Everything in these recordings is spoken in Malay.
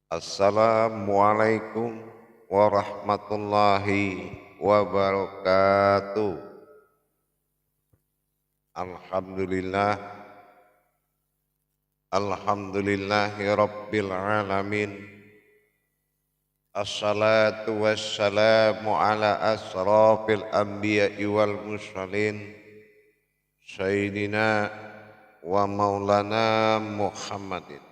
Assalamualaikum warahmatullahi wabarakatuh. Alhamdulillah, alhamdulillahi rabbil alamin. Assalatu wassalamu ala asrafil anbiya'i wal mursalin Sayyidina wa maulana Muhammadin.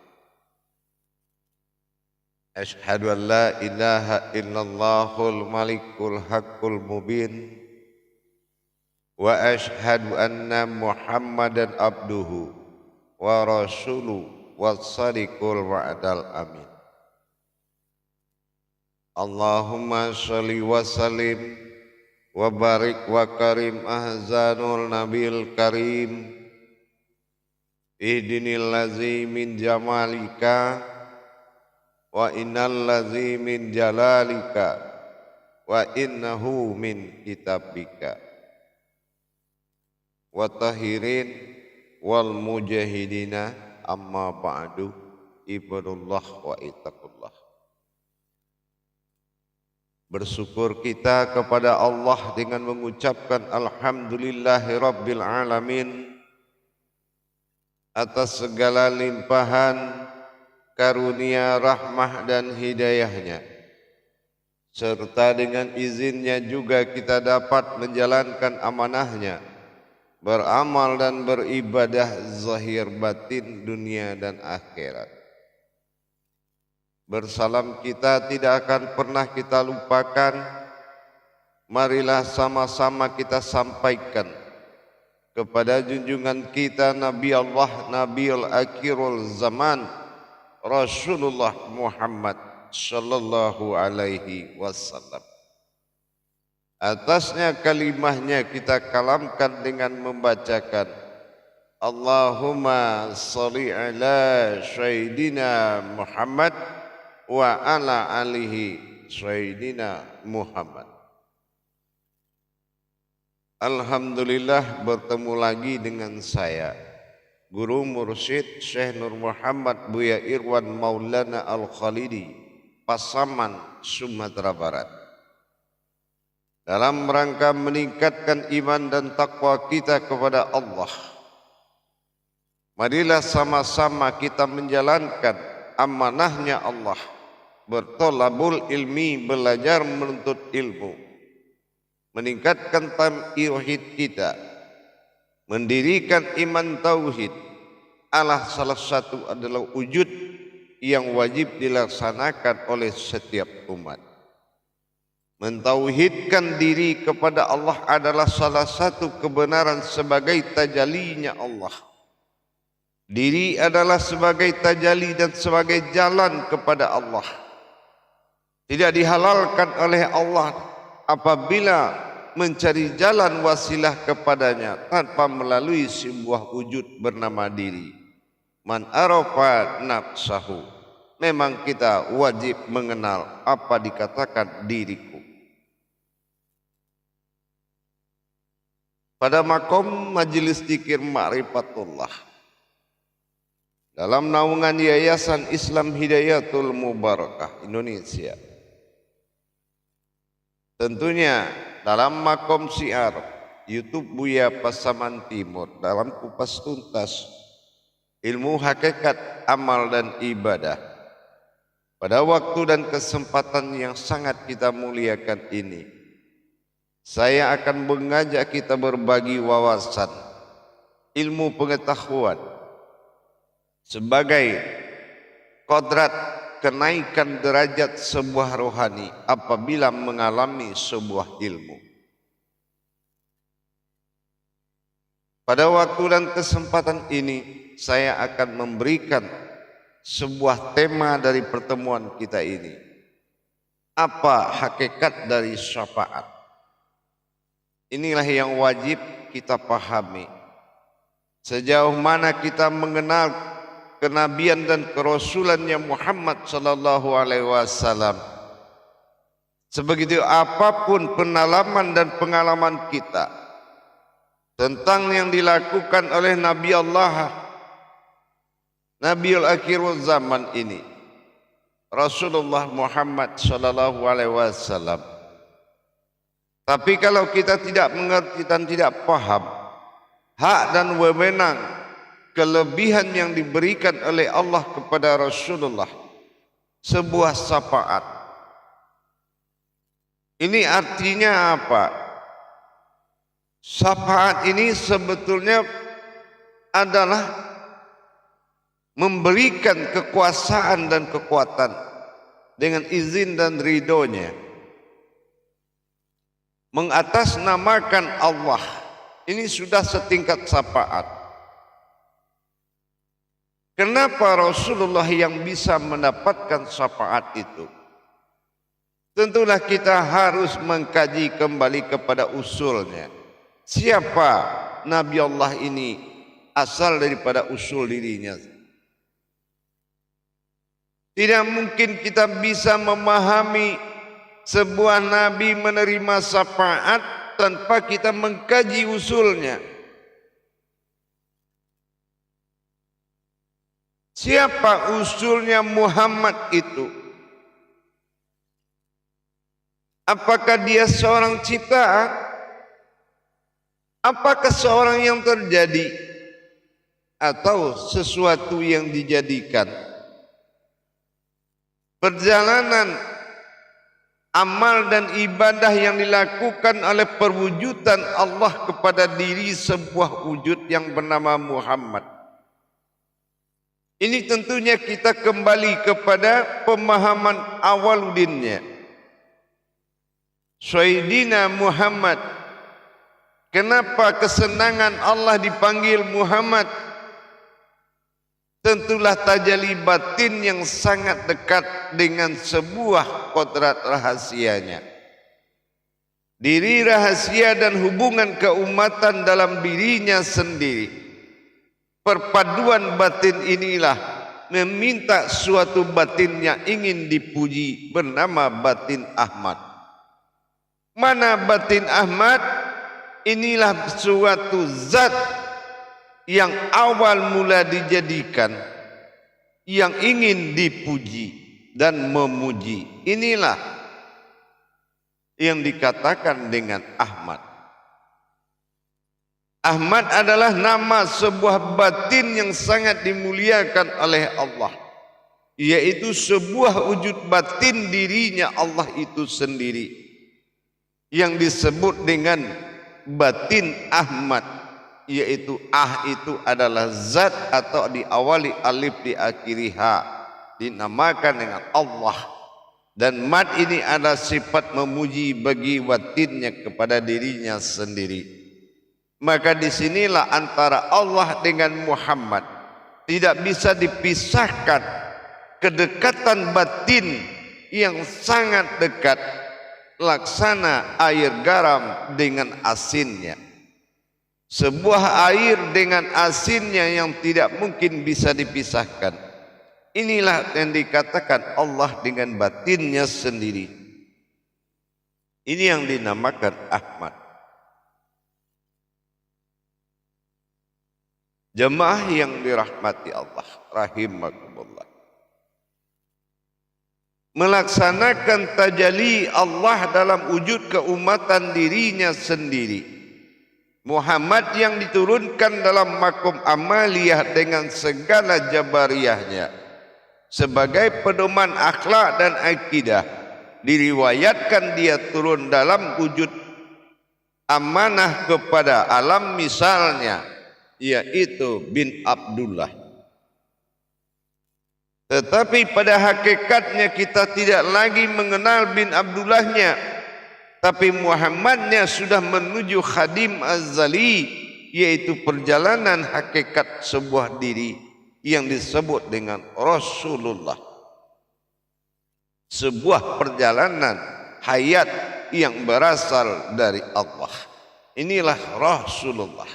Ashhadu an la ilaha illallahul malikul haqqul mubin wa ashhadu anna Muhammadan abduhu wa rasuluhu was-sadiqul wa'dal amin. Allahumma shalli wa sallim wa barik wa karim ahzanul nabil karim ihdinil ladzi min jamalika wa innal ladzi min jalalika wa innahu min kitabika wa tahirin wal mujahidina amma ba'du ibadullah wa ittaqullah. Bersyukur kita kepada Allah dengan mengucapkan alhamdulillahi rabbil alamin atas segala limpahan karunia, rahmah dan hidayahnya, serta dengan izinnya juga kita dapat menjalankan amanahnya, beramal dan beribadah zahir batin dunia dan akhirat. Bersalam kita tidak akan pernah kita lupakan. Marilah sama-sama kita sampaikan kepada junjungan kita Nabi Allah, Nabiul Akhirul Zaman, Rasulullah Muhammad sallallahu alaihi wasallam. Atasnya kalimahnya kita kalamkan dengan membacakan Allahumma sholli ala Sayyidina Muhammad wa ala alihi Sayyidina Muhammad. Alhamdulillah bertemu lagi dengan saya, Guru Mursyid Syekh Nur Muhammad Buya Irwan Maulana Al-Khalidi, Pasaman, Sumatera Barat. Dalam rangka meningkatkan iman dan takwa kita kepada Allah, marilah sama-sama kita menjalankan amanahnya Allah, bertolabul ilmi, belajar menuntut ilmu, meningkatkan tauhid kita, mendirikan iman tauhid. Salah satu adalah wujud yang wajib dilaksanakan oleh setiap umat. Mentauhidkan diri kepada Allah adalah salah satu kebenaran sebagai tajallinya Allah. Diri adalah sebagai tajalli dan sebagai jalan kepada Allah. Tidak dihalalkan oleh Allah apabila mencari jalan wasilah kepadanya tanpa melalui sebuah wujud bernama diri. Man arafa nafsahu. Memang kita wajib mengenal apa dikatakan diriku. Pada makom majelis dzikir ma'rifatullah, dalam naungan Yayasan Islam Hidayatul Mubarakah Indonesia, tentunya dalam makom syiar YouTube Buya Pasaman Timur, dalam kupas tuntas ilmu hakikat amal dan ibadah, pada waktu dan kesempatan yang sangat kita muliakan ini, saya akan mengajak kita berbagi wawasan ilmu pengetahuan sebagai kodrat kenaikan derajat sebuah rohani apabila mengalami sebuah ilmu. Pada waktu dan kesempatan ini saya akan memberikan sebuah tema dari pertemuan kita ini. Apa hakikat dari syafaat? Inilah yang wajib kita pahami. Sejauh mana kita mengenal kenabian dan kerasulannya Muhammad sallallahu alaihi wasallam, sebegitu apapun pengalaman dan pengalaman kita tentang yang dilakukan oleh Nabi Allah, Nabiul Akhirul Zaman ini, Rasulullah Muhammad sallallahu alaihi wasallam. Tapi kalau kita tidak mengerti dan tidak paham hak dan wewenang kelebihan yang diberikan oleh Allah kepada Rasulullah, sebuah syafaat. Ini artinya apa? Syafaat ini sebetulnya adalah memberikan kekuasaan dan kekuatan dengan izin dan ridhonya, mengatasnamakan Allah. Ini sudah setingkat syafaat. Kenapa Rasulullah yang bisa mendapatkan syafaat itu? Tentulah kita harus mengkaji kembali kepada usulnya. Siapa Nabi Allah ini asal daripada usul dirinya? Tidak mungkin kita bisa memahami sebuah nabi menerima syafaat tanpa kita mengkaji usulnya. Siapa usulnya Muhammad itu? Apakah dia seorang ciptaan? Apakah seorang yang terjadi? Atau sesuatu yang dijadikan? Perjalanan amal dan ibadah yang dilakukan oleh perwujudan Allah kepada diri sebuah wujud yang bernama Muhammad. Ini tentunya kita kembali kepada pemahaman awaludinnya. Sayyidina Muhammad. Kenapa kesenangan Allah dipanggil Muhammad? Tentulah tajalli batin yang sangat dekat dengan sebuah kodrat rahasianya. Diri rahasia dan hubungan keumatan dalam dirinya sendiri. Perpaduan batin inilah meminta suatu batin yang ingin dipuji bernama batin Ahmad. Mana batin Ahmad? Inilah suatu zat yang awal mula dijadikan, yang ingin dipuji dan memuji. Inilah yang dikatakan dengan Ahmad. Ahmad adalah nama sebuah batin yang sangat dimuliakan oleh Allah, yaitu sebuah wujud batin dirinya Allah itu sendiri, yang disebut dengan batin Ahmad, yaitu itu adalah zat atau diawali alif diakhiri ha, dinamakan dengan Allah. Dan mad ini adalah sifat memuji bagi batinnya kepada dirinya sendiri. Maka disinilah antara Allah dengan Muhammad tidak bisa dipisahkan kedekatan batin yang sangat dekat, laksana air garam dengan asinnya. Sebuah air dengan asinnya yang tidak mungkin bisa dipisahkan. Inilah yang dikatakan Allah dengan batinnya sendiri. Ini yang dinamakan Ahmad. Jemaah yang dirahmati Allah rahimakumullah. Melaksanakan tajalli Allah dalam wujud keumatan dirinya sendiri. Muhammad yang diturunkan dalam makom amaliyah dengan segala jabariyahnya sebagai pedoman akhlak dan akidah. Diriwayatkan dia turun dalam wujud amanah kepada alam, misalnya yaitu bin Abdullah. Tetapi pada hakikatnya kita tidak lagi mengenal bin Abdullahnya, tapi Muhammadnya sudah menuju khadim azali, yaitu perjalanan hakikat sebuah diri yang disebut dengan Rasulullah. Sebuah perjalanan hayat yang berasal dari Allah. Inilah Rasulullah.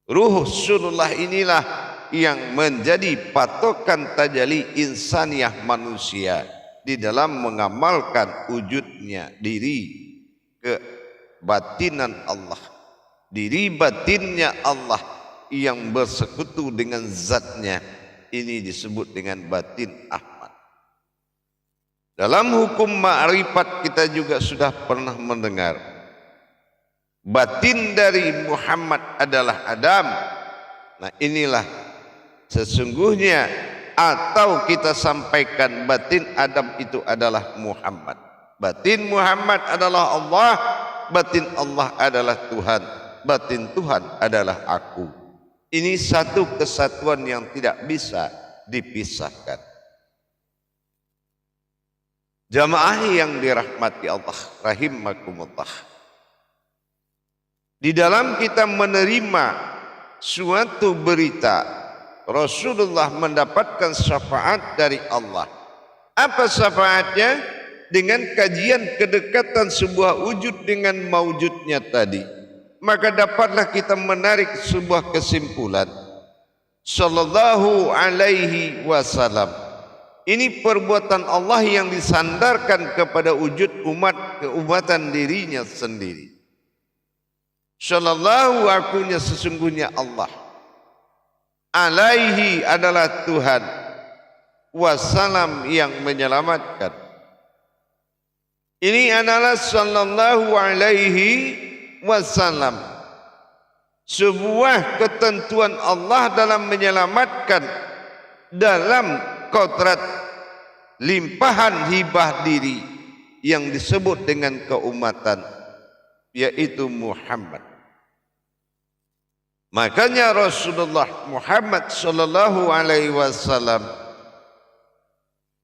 Ruh Rasulullah inilah yang menjadi patokan tajalli insaniyah manusia di dalam mengamalkan wujudnya diri kebatinan Allah, diri batinnya Allah yang bersekutu dengan zatnya. Ini disebut dengan batin Ahmad. Dalam hukum ma'rifat kita juga sudah pernah mendengar batin dari Muhammad adalah Adam. Nah, inilah sesungguhnya, atau kita sampaikan batin Adam itu adalah Muhammad. Batin Muhammad adalah Allah, batin Allah adalah Tuhan, batin Tuhan adalah aku. Ini satu kesatuan yang tidak bisa dipisahkan. Jamaah yang dirahmati Allah rahimakumullah, di dalam kita menerima suatu berita Rasulullah mendapatkan syafaat dari Allah. Apa syafaatnya? Dengan kajian kedekatan sebuah wujud dengan maujudnya tadi, maka dapatlah kita menarik sebuah kesimpulan. Sallallahu alaihi wasallam, ini perbuatan Allah yang disandarkan kepada wujud umat, keumatan dirinya sendiri. Sallallahu, akunya sesungguhnya Allah, alaihi adalah Tuhan, wasalam yang menyelamatkan. Ini adalah sallallahu alaihi wasallam, sebuah ketentuan Allah dalam menyelamatkan, dalam kodrat limpahan hibah diri yang disebut dengan keumatan, yaitu Muhammad. Makanya Rasulullah Muhammad sallallahu alaihi wasallam,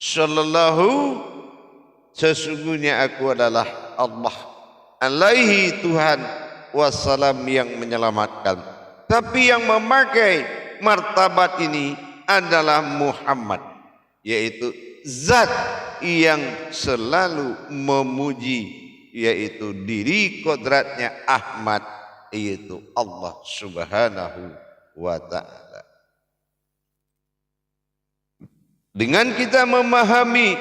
sallallahu, sesungguhnya aku adalah Allah, alaihi Tuhan, wassalam yang menyelamatkan. Tapi yang memakai martabat ini adalah Muhammad, yaitu zat yang selalu memuji, yaitu diri kodratnya Ahmad, yaitu Allah subhanahu wa ta'ala. Dengan kita memahami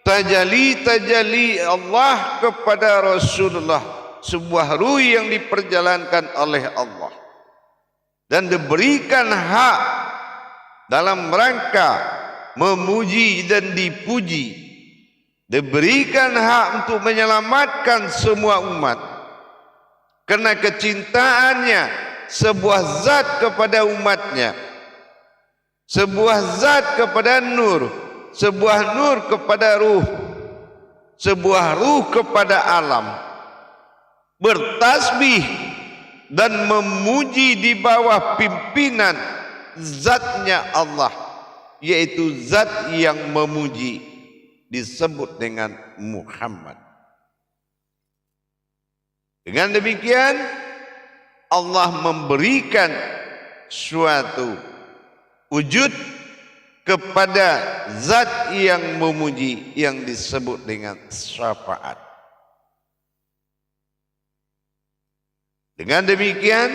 tajalli Allah kepada Rasulullah, sebuah ruh yang diperjalankan oleh Allah dan diberikan hak dalam rangka memuji dan dipuji, diberikan hak untuk menyelamatkan semua umat karena kecintaannya sebuah zat kepada umatnya, sebuah zat kepada nur, sebuah nur kepada ruh, sebuah ruh kepada alam, bertasbih dan memuji di bawah pimpinan zatnya Allah, yaitu zat yang memuji, disebut dengan Muhammad. Dengan demikian Allah memberikan suatu wujud kepada zat yang memuji yang disebut dengan syafaat. Dengan demikian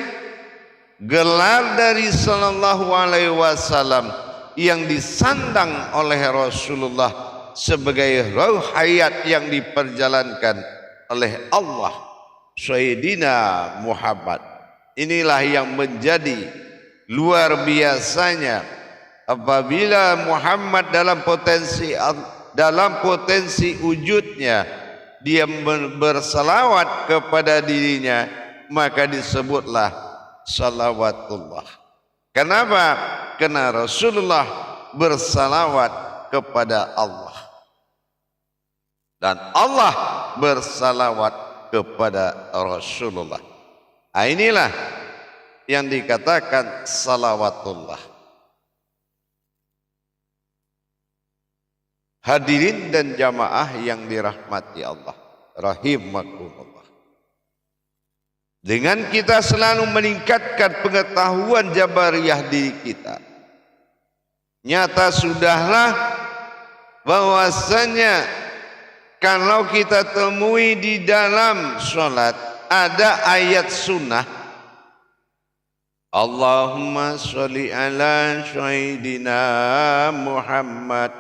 gelar dari sallallahu alaihi wasallam yang disandang oleh Rasulullah sebagai roh hayat yang diperjalankan oleh Allah, Sayyidina Muhammad, inilah yang menjadi luar biasanya apabila Muhammad dalam potensi wujudnya dia bersalawat kepada dirinya, maka disebutlah salawatullah. Kenapa? Karena Rasulullah bersalawat kepada Allah dan Allah bersalawat kepada Rasulullah. Inilah yang dikatakan salawatullah. Hadirin dan jamaah yang dirahmati Allah rahimakumullah, dengan kita selalu meningkatkan pengetahuan jabariyah diri kita, nyata sudahlah bahwasanya kalau kita temui di dalam sholat ada ayat sunnah, Allahumma sholli ala sayyidina Muhammad,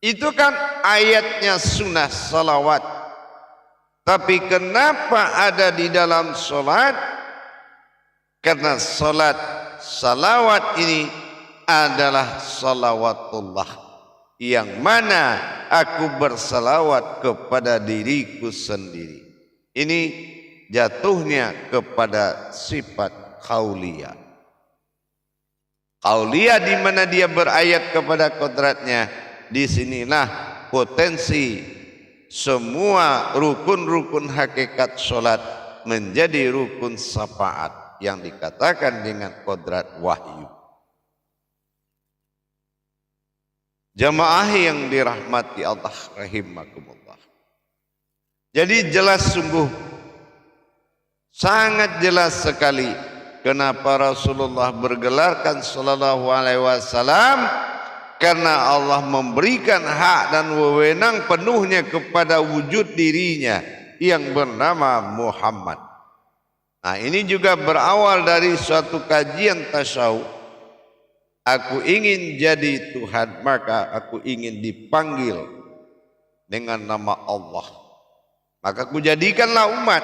itu kan ayatnya sunnah salawat. Tapi kenapa ada di dalam solat? Karena solat salawat ini adalah salawatullah, yang mana aku bersalawat kepada diriku sendiri. Ini jatuhnya kepada sifat qauliyah. Qauliyah di mana dia berayat kepada kodratnya. Disinilah potensi semua rukun-rukun hakikat solat menjadi rukun syafaat yang dikatakan dengan kodrat wahyu. Jamaah yang dirahmati Allah rahimakumullah. Jadi jelas sungguh, sangat jelas sekali kenapa Rasulullah bergelarkan sallallahu alaihi wasallam, karena Allah memberikan hak dan wewenang penuhnya kepada wujud dirinya yang bernama Muhammad. Nah, ini juga berawal dari suatu kajian tasawuf. Aku ingin jadi Tuhan, maka aku ingin dipanggil dengan nama Allah. Maka aku jadikanlah umat.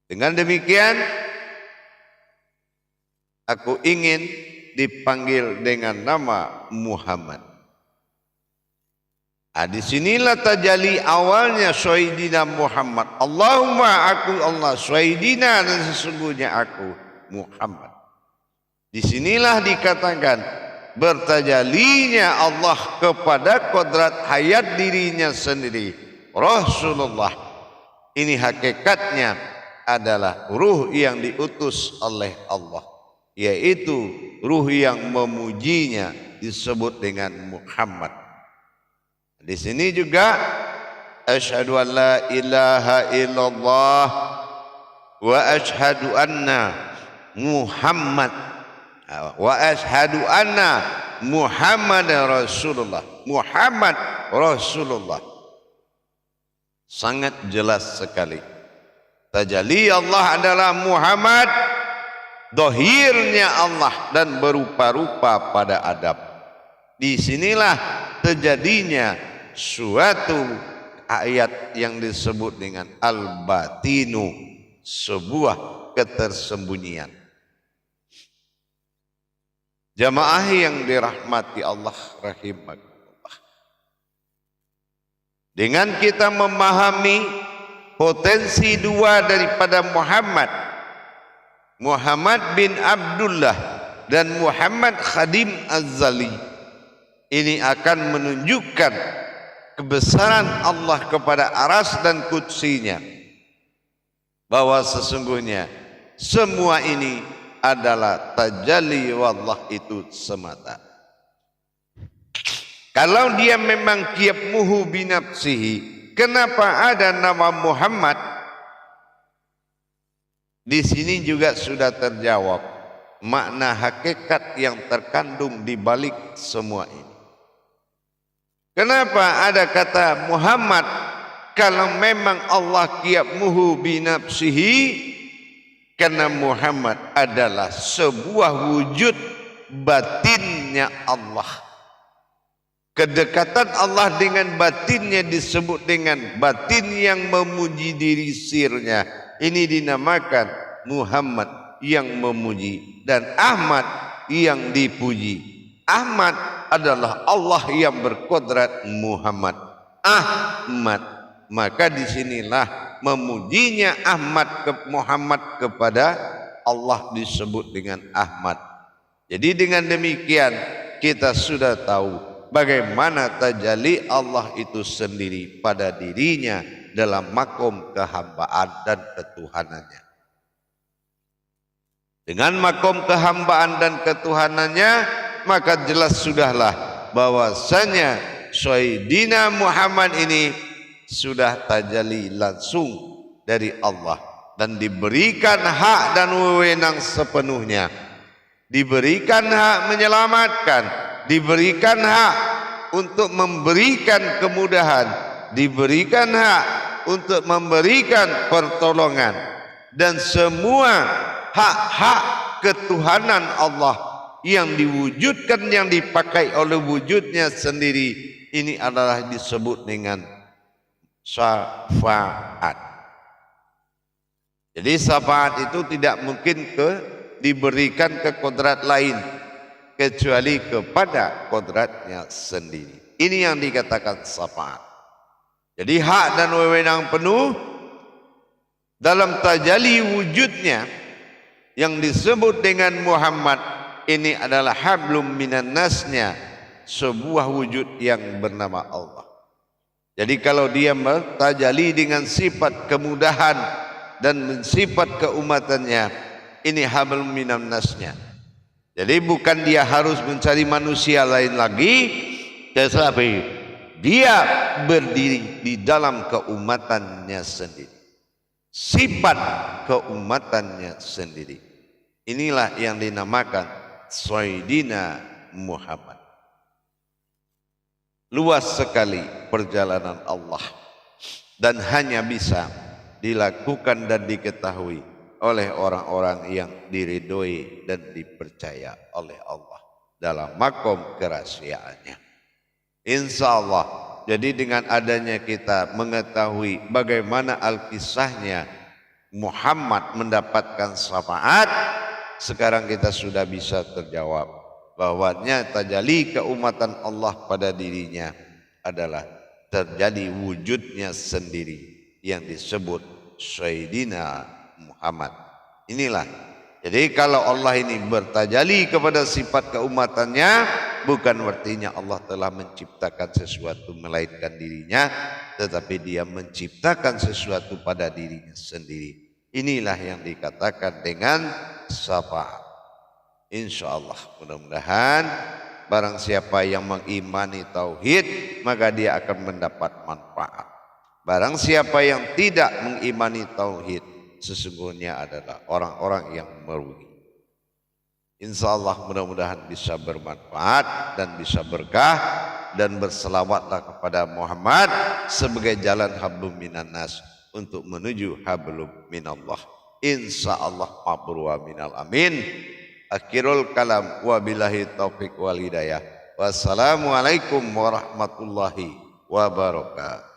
Dengan demikian, aku ingin dipanggil dengan nama Muhammad. Nah, disinilah tajalli awalnya Sayyidina Muhammad. Allahumma aku Allah, Sayyidina dan sesungguhnya aku Muhammad. Disinilah dikatakan bertajalinya Allah kepada kodrat hayat dirinya sendiri. Rasulullah ini hakikatnya adalah ruh yang diutus oleh Allah, yaitu ruh yang memujinya disebut dengan Muhammad. Di sini juga asyhadu an la ilaha illallah wa asyhadu anna Muhammad wa ashhadu anna Muhammad Rasulullah. Muhammad Rasulullah. Sangat jelas sekali. Tajalli Allah adalah Muhammad, dohirnya Allah dan berupa-rupa pada Adam. Disinilah terjadinya suatu ayat yang disebut dengan al-batinu, sebuah ketersembunyian. Jamaah yang dirahmati Allah rahimakumullah. Dengan kita memahami potensi dua daripada Muhammad, Muhammad bin Abdullah dan Muhammad Khadim Az-Zali, ini akan menunjukkan kebesaran Allah kepada aras dan kursinya, bahwa sesungguhnya semua ini adalah tajalli wallah itu semata. Kalau dia memang qiyammuhu binafsihi, kenapa ada nama Muhammad? Di sini juga sudah terjawab makna hakikat yang terkandung di balik semua ini. Kenapa ada kata Muhammad kalau memang Allah qiyammuhu binafsihi? Karena Muhammad adalah sebuah wujud batinnya Allah. Kedekatan Allah dengan batinnya disebut dengan batin yang memuji diri sirnya. Ini dinamakan Muhammad yang memuji dan Ahmad yang dipuji. Ahmad adalah Allah yang berkodrat Muhammad. Ahmad. Maka disinilah memujinya Muhammad kepada Allah disebut dengan Ahmad. Jadi dengan demikian kita sudah tahu bagaimana tajalli Allah itu sendiri pada dirinya dalam makom kehambaan dan ketuhanannya. Dengan makom kehambaan dan ketuhanannya, maka jelas sudahlah bahwasanya Sayyidina Muhammad ini sudah tajalli langsung dari Allah dan diberikan hak dan wewenang sepenuhnya, diberikan hak menyelamatkan, diberikan hak untuk memberikan kemudahan, diberikan hak untuk memberikan pertolongan, dan semua hak-hak ketuhanan Allah yang diwujudkan, yang dipakai oleh wujudnya sendiri, ini adalah disebut dengan syafaat. Jadi syafaat itu tidak mungkin diberikan ke kodrat lain, kecuali kepada kodratnya sendiri. Ini yang dikatakan syafaat. Jadi hak dan wewenang penuh dalam tajalli wujudnya yang disebut dengan Muhammad ini adalah hablum minan nasnya, sebuah wujud yang bernama Allah. Jadi kalau dia bertajalli dengan sifat kemudahan dan sifat keumatannya, ini hablum minan nasnya. Jadi bukan dia harus mencari manusia lain lagi, tetapi dia berdiri di dalam keumatannya sendiri, sifat keumatannya sendiri. Inilah yang dinamakan Sayyidina Muhammad. Luas sekali perjalanan Allah dan hanya bisa dilakukan dan diketahui oleh orang-orang yang diridhoi dan dipercaya oleh Allah dalam makom kerahasiaannya. Insya Allah, jadi dengan adanya kita mengetahui bagaimana alkisahnya Muhammad mendapatkan syafaat, sekarang kita sudah bisa terjawab bahwanya tajalli keumatan Allah pada dirinya adalah terjadi wujudnya sendiri yang disebut Sayyidina Muhammad. Inilah. Jadi kalau Allah ini bertajalli kepada sifat keumatannya, bukan artinya Allah telah menciptakan sesuatu melainkan dirinya, tetapi dia menciptakan sesuatu pada dirinya sendiri. Inilah yang dikatakan dengan syafaat. Insya Allah, mudah-mudahan barang siapa yang mengimani tauhid, maka dia akan mendapat manfaat. Barang siapa yang tidak mengimani tauhid, sesungguhnya adalah orang-orang yang merugi. Insya Allah mudah-mudahan bisa bermanfaat dan bisa berkah, dan berselawatlah kepada Muhammad sebagai jalan hablum minan nas untuk menuju hablum minallah. Insya Allah mabrur wa minal amin. Akhirul kalam wa billahi taufiq wal hidayah. Wassalamualaikum warahmatullahi wabarakatuh.